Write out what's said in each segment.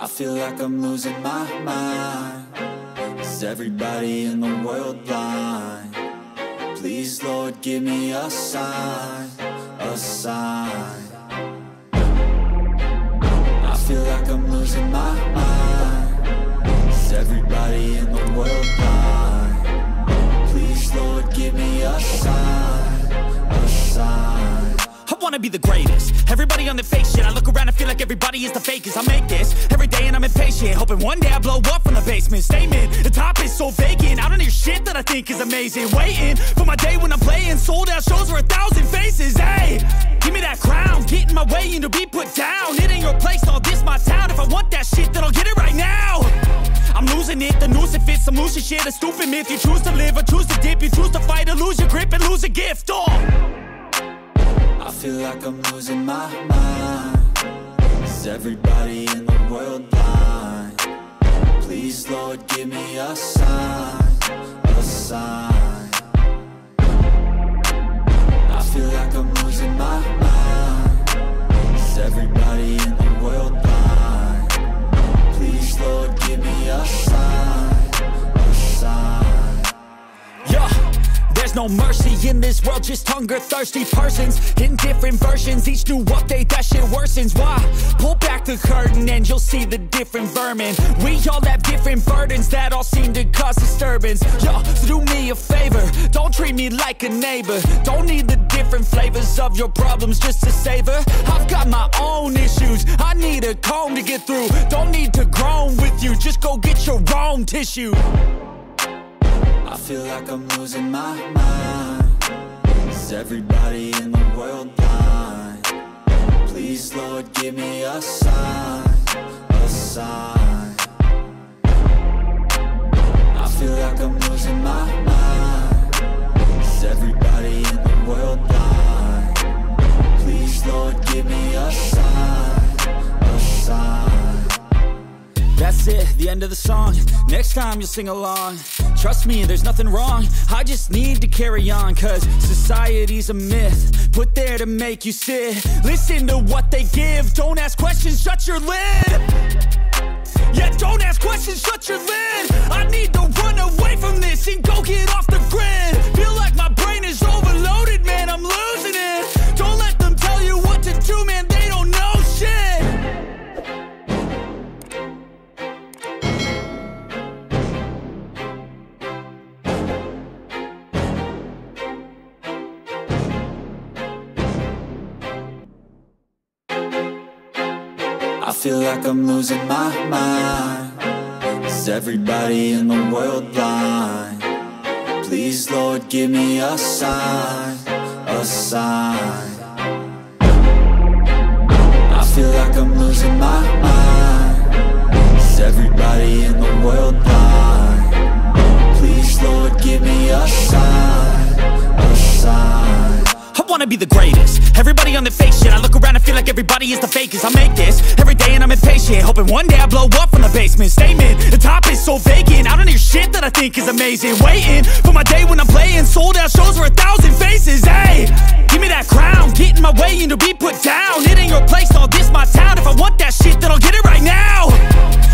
I feel like I'm losing my mind. Is everybody in the world blind? Please, Lord, give me a sign, a sign. I feel like I'm losing my mind. Is everybody in the world blind? Please, Lord, give me a sign, a sign. I wanna be the greatest. Everybody on the fake shit. I look around and feel like everybody is the fakest. I make this every day and I'm impatient, hoping one day I blow up from the basement. Statement, the top is so vacant. I don't hear shit that I think is amazing. Waiting for my day when I'm playing sold out shows for 1,000 faces. Hey, give me that crown, get in my way and to be put down. It ain't your place, all this my town. If I want that shit, then I'll get it right now. I'm losing it, the noose it fits, I'm losing shit. A stupid myth, you choose to live or choose to dip. You choose to fight or lose your grip and lose a gift. I feel like I'm losing my mind. Is everybody in the world blind? Please, Lord, give me a sign, a sign. I feel like I'm losing my mind. Is everybody in the world blind? Please, Lord, give me a sign, a sign. Yeah. There's no mercy in this world, just hunger-thirsty persons in different versions, each new update, that shit worsens. Why? Pull back the curtain and you'll see the different vermin. We all have different burdens that all seem to cause disturbance. Yo, so do me a favor, don't treat me like a neighbor. Don't need the different flavors of your problems just to savor. I've got my own issues, I need a comb to get through. Don't need to groan with you, just go get your own tissue. I feel like I'm losing my mind. Is everybody in the world blind? Please, Lord, give me a sign, a sign. I feel like I'm losing my mind. Is everybody in the world blind? Please, Lord, give me a sign, a sign. That's it, the end of the song. Next time you'll sing along. Trust me, there's nothing wrong. I just need to carry on, cause society's a myth put there to make you sit. Listen to what they give. Don't ask questions, shut your lid. Yeah, don't ask questions, shut your lid. I need to run away from this and go get off the grid. Feel like my brain is overloaded, man, I'm losing it. Don't let them tell you what to do, man, they don't know shit. I feel like I'm losing my mind. Is everybody in the world blind? Please, Lord, give me a sign, a sign. I feel like I'm losing my mind. Is everybody in the world blind? Please, Lord, give me a sign, a sign. I wanna be the greatest. Everybody on the fake shit. I look around and feel like everybody is the fakest. I make this every day and I'm impatient, hoping one day I blow up from the basement. Statement, the top is so vacant. I don't hear shit that I think is amazing. Waiting for my day when I'm playing sold out shows for 1,000 faces. Hey, give me that crown, get in my way and to be put down. It ain't your place, all this my town. If I want that shit, then I'll get it right now.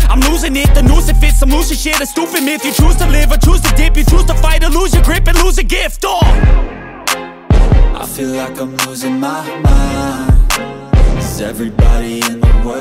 I'm losing it, the noose it fits, I'm losing shit. A stupid myth, you choose to live or choose to dip. You choose to fight or lose your grip and lose a gift. I feel like I'm losing my mind. Is everybody in the world